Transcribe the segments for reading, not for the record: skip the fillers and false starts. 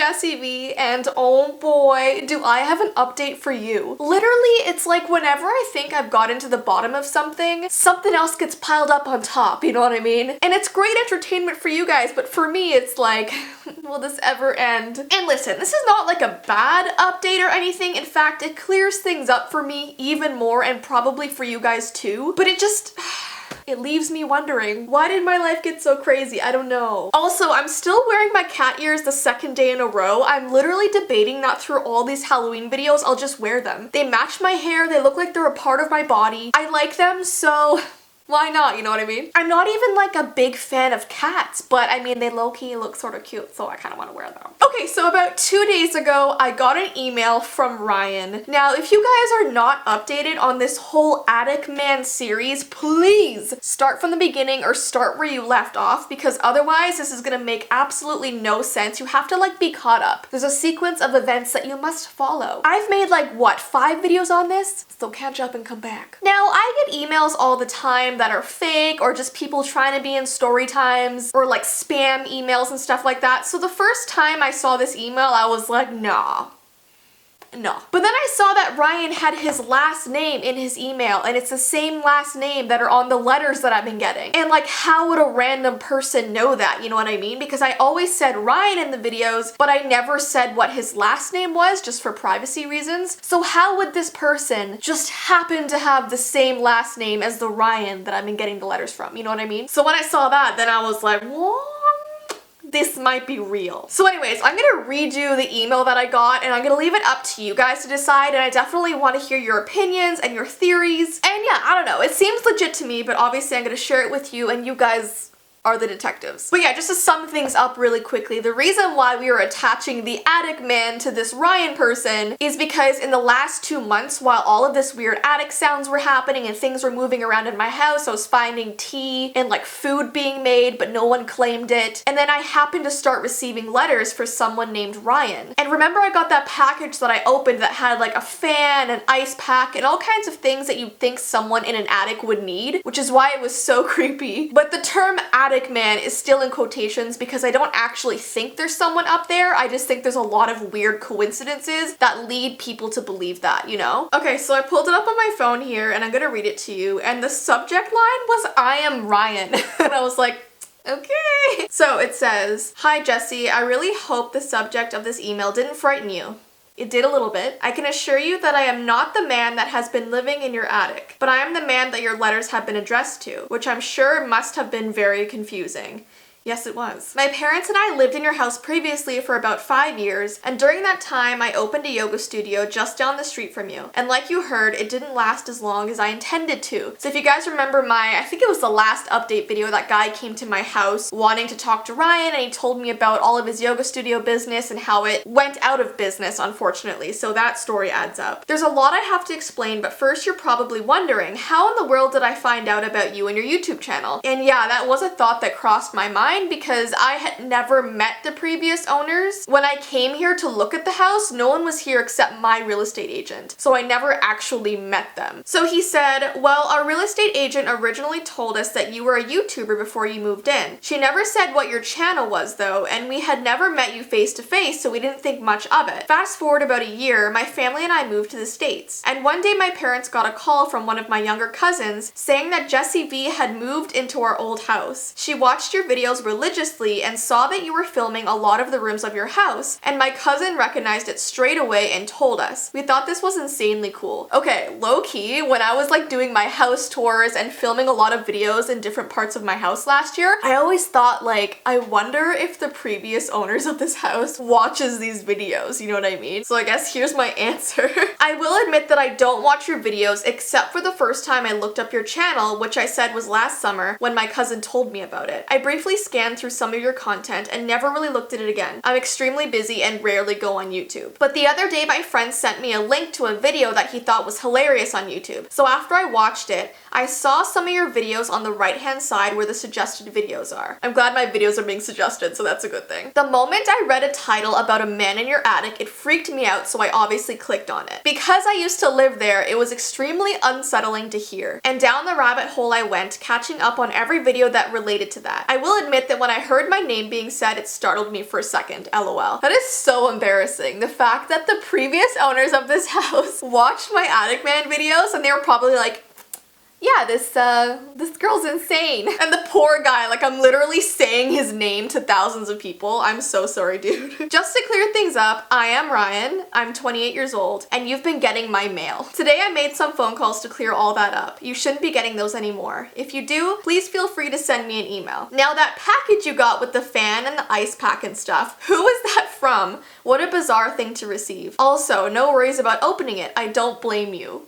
Jessii Vee, and oh boy, do I have an update for you. Literally, it's like whenever I think I've gotten to the bottom of something, something else gets piled up on top, you know what I mean? And it's great entertainment for you guys, but for me, it's like, will this ever end? And listen, this is not like a bad update or anything. In fact, it clears things up for me even more, and probably for you guys too, but it just... it leaves me wondering, why did my life get so crazy? I don't know. Also, I'm still wearing my cat ears the second day in a row. I'm literally debating that through all these Halloween videos, I'll just wear them. They match my hair, they look like they're a part of my body. I like them, so... why not, you know what I mean? I'm not even like a big fan of cats, but I mean, they low-key look sort of cute, so I kind of want to wear them. Okay, so about 2 days ago, I got an email from Ryan. Now, if you guys are not updated on this whole Attic Man series, please start from the beginning or start where you left off, because otherwise this is gonna make absolutely no sense. You have to like be caught up. There's a sequence of events that you must follow. I've made like, what, 5 videos on this? So catch up and come back. Now, I get emails all the time that are fake, or just people trying to be in story times, or like spam emails and stuff like that. So the first time I saw this email, I was like, nah. No. But then I saw that Ryan had his last name in his email, and it's the same last name that are on the letters that I've been getting. And like, how would a random person know that? You know what I mean? Because I always said Ryan in the videos, but I never said what his last name was, just for privacy reasons. So how would this person just happen to have the same last name as the Ryan that I've been getting the letters from? You know what I mean? So when I saw that, then I was like, what? This might be real. So anyways, I'm gonna redo the email that I got, and I'm gonna leave it up to you guys to decide, and I definitely want to hear your opinions and your theories. And yeah, I don't know, it seems legit to me, but obviously I'm gonna share it with you, and you guys are the detectives. But yeah, just to sum things up really quickly, the reason why we are attaching the Attic Man to this Ryan person is because in the last 2 months, while all of this weird attic sounds were happening and things were moving around in my house, I was finding tea and like food being made, but no one claimed it. And then I happened to start receiving letters for someone named Ryan. And remember, I got that package that I opened that had like a fan, an ice pack, and all kinds of things that you'd think someone in an attic would need, which is why it was so creepy. But the term Attic Man is still in quotations because I don't actually think there's someone up there. I just think there's a lot of weird coincidences that lead people to believe that, you know? Okay, so I pulled it up on my phone here and I'm gonna read it to you, and the subject line was, "I am Ryan." And I was like, okay. So it says, "Hi Jessii, I really hope the subject of this email didn't frighten you. It did a little bit. I can assure you that I am not the man that has been living in your attic, but I am the man that your letters have been addressed to, which I'm sure must have been very confusing." Yes, it was. "My parents and I lived in your house previously for about 5 years, and during that time I opened a yoga studio just down the street from you. And like you heard, it didn't last as long as I intended to. So if you guys remember I think it was the last update video, that guy came to my house wanting to talk to Ryan, and he told me about all of his yoga studio business and how it went out of business, unfortunately. So that story adds up. There's a lot I have to explain, but first you're probably wondering, how in the world did I find out about you and your YouTube channel? And yeah, that was a thought that crossed my mind, because I had never met the previous owners. When I came here to look at the house, no one was here except my real estate agent, so I never actually met them. So he said, "Well, our real estate agent originally told us that you were a YouTuber before you moved in. She never said what your channel was though, and we had never met you face to face, so we didn't think much of it. Fast forward about a year, my family and I moved to the States, and one day my parents got a call from one of my younger cousins saying that Jessii Vee had moved into our old house. She watched your videos religiously and saw that you were filming a lot of the rooms of your house, and my cousin recognized it straight away and told us. We thought this was insanely cool." Okay, low-key, when I was like doing my house tours and filming a lot of videos in different parts of my house last year, I always thought like, I wonder if the previous owners of this house watches these videos, you know what I mean? So I guess here's my answer. I will admit that I don't watch your videos except for the first time I looked up your channel, which I said was last summer when my cousin told me about it. I briefly scanned through some of your content and never really looked at it again. I'm extremely busy and rarely go on YouTube. But the other day my friend sent me a link to a video that he thought was hilarious on YouTube. So after I watched it, I saw some of your videos on the right-hand side where the suggested videos are. I'm glad my videos are being suggested, so that's a good thing. The moment I read a title about a man in your attic, it freaked me out, so I obviously clicked on it. Because I used to live there, it was extremely unsettling to hear. And down the rabbit hole I went, catching up on every video that related to that. I will admit admit that when I heard my name being said, it startled me for a second. LOL. That is so embarrassing. The fact that the previous owners of this house watched my Attic Man videos and they were probably like, yeah, this girl's insane. And the poor guy, like I'm literally saying his name to thousands of people. I'm so sorry, dude. Just to clear things up, I am Ryan, I'm 28 years old, and you've been getting my mail. Today I made some phone calls to clear all that up. You shouldn't be getting those anymore. If you do, please feel free to send me an email. Now that package you got with the fan and the ice pack and stuff, who is that from? What a bizarre thing to receive. Also, no worries about opening it. I don't blame you.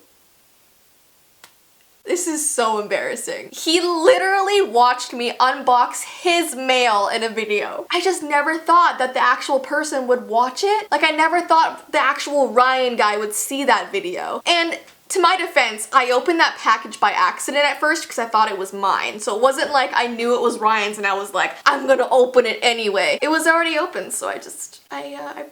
This is so embarrassing. He literally watched me unbox his mail in a video. I just never thought that the actual person would watch it. Like I never thought the actual Ryan guy would see that video. And to my defense, I opened that package by accident at first because I thought it was mine. So it wasn't like I knew it was Ryan's and I was like, I'm gonna open it anyway. It was already open, so I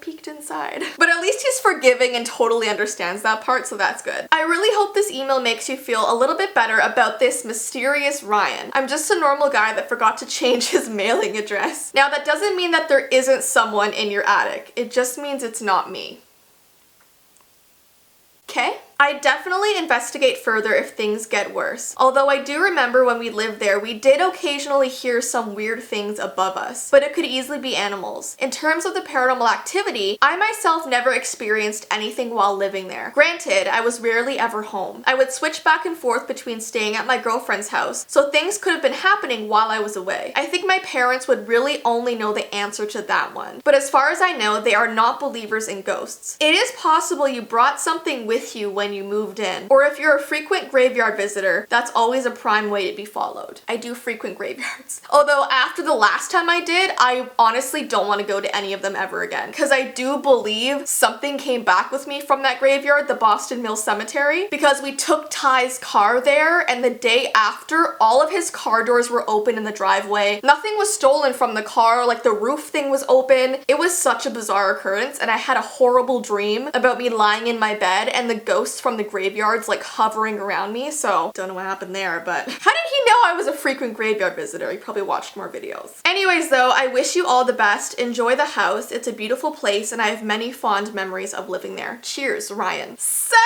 peeked inside. But at least he's forgiving and totally understands that part, so that's good. I really hope this email makes you feel a little bit better about this mysterious Ryan. I'm just a normal guy that forgot to change his mailing address. Now that doesn't mean that there isn't someone in your attic. It just means it's not me. Okay? I definitely investigate further if things get worse. Although I do remember when we lived there, we did occasionally hear some weird things above us, but it could easily be animals. In terms of the paranormal activity, I myself never experienced anything while living there. Granted, I was rarely ever home. I would switch back and forth between staying at my girlfriend's house, so things could have been happening while I was away. I think my parents would really only know the answer to that one. But as far as I know, they are not believers in ghosts. It is possible you brought something with you when you moved in. Or if you're a frequent graveyard visitor, that's always a prime way to be followed. I do frequent graveyards. Although after the last time I did, I honestly don't want to go to any of them ever again. Because I do believe something came back with me from that graveyard, the Boston Mill Cemetery, because we took Ty's car there and the day after, all of his car doors were open in the driveway. Nothing was stolen from the car, like the roof thing was open. It was such a bizarre occurrence and I had a horrible dream about me lying in my bed and the ghosts from the graveyards like hovering around me, so don't know what happened there, but how did he know I was a frequent graveyard visitor? He probably watched more videos. Anyways though, I wish you all the best. Enjoy the house. It's a beautiful place and I have many fond memories of living there. Cheers, Ryan. So,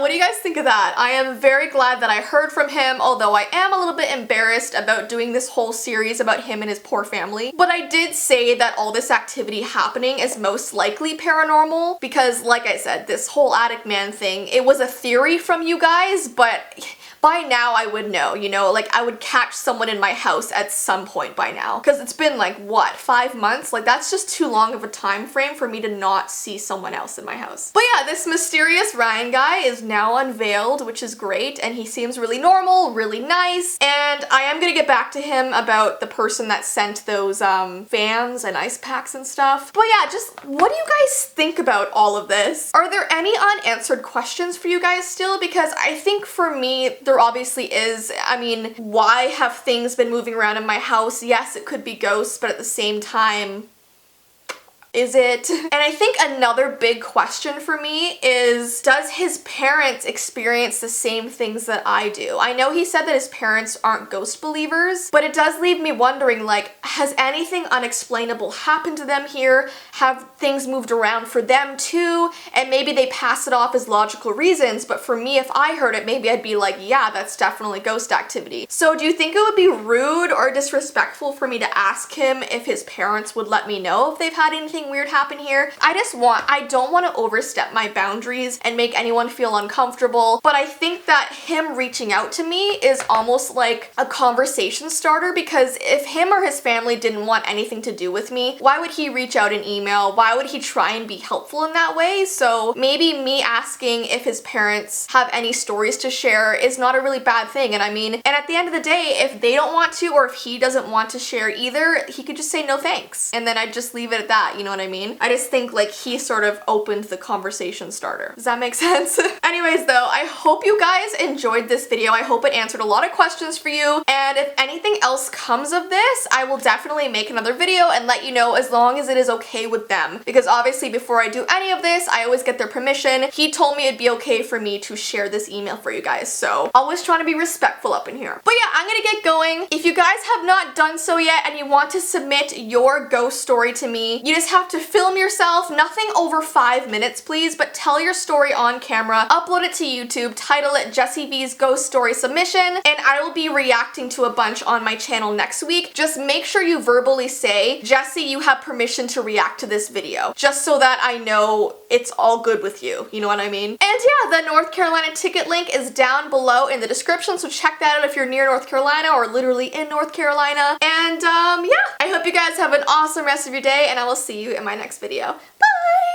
what do you guys think of that? I am very glad that I heard from him, although I am a little bit embarrassed about doing this whole series about him and his poor family. But I did say that all this activity happening is most likely paranormal because, like I said, this whole Attic Man thing, it was a theory from you guys, but by now I would know, you know, like I would catch someone in my house at some point by now. Because it's been like, what, 5 months? Like that's just too long of a time frame for me to not see someone else in my house. But yeah, this mysterious Ryan guy is now unveiled, which is great, and he seems really normal, really nice, and I am gonna get back to him about the person that sent those fans and ice packs and stuff. But yeah, just what do you guys think about all of this? Are there any unanswered questions for you guys still? Because I think for me, there obviously is. I mean, why have things been moving around in my house? Yes, it could be ghosts, but at the same time, is it? And I think another big question for me is, does his parents experience the same things that I do? I know he said that his parents aren't ghost believers, but it does leave me wondering, like, has anything unexplainable happened to them here? Have things moved around for them too? And maybe they pass it off as logical reasons, but for me, if I heard it, maybe I'd be like, yeah, that's definitely ghost activity. So do you think it would be rude or disrespectful for me to ask him if his parents would let me know if they've had anything weird happen here? I don't want to overstep my boundaries and make anyone feel uncomfortable, but I think that him reaching out to me is almost like a conversation starter, because if him or his family didn't want anything to do with me, why would he reach out an email? Why would he try and be helpful in that way? So maybe me asking if his parents have any stories to share is not a really bad thing. And I mean, and at the end of the day, if they don't want to, or if he doesn't want to share either, he could just say no thanks. And then I'd just leave it at that, you know what I mean? I just think like he sort of opened the conversation starter. Does that make sense? Anyways though, I hope you guys enjoyed this video. I hope it answered a lot of questions for you, and if anything else comes of this, I will definitely make another video and let you know, as long as it is okay with them, because obviously before I do any of this, I always get their permission. He told me it'd be okay for me to share this email for you guys, so always trying to be respectful up in here. But yeah, I'm gonna get going. If you guys have not done so yet and you want to submit your ghost story to me, you just have to film yourself, nothing over 5 minutes please, but tell your story on camera, upload it to YouTube, title it Jessii Vee's Ghost Story Submission, and I will be reacting to a bunch on my channel next week. Just make sure you verbally say, Jessii, you have permission to react to this video, just so that I know it's all good with you, you know what I mean? And yeah, the North Carolina ticket link is down below in the description, so check that out if you're near North Carolina or literally in North Carolina. And yeah, I hope you guys have an awesome rest of your day, and I will see you in my next video. Bye!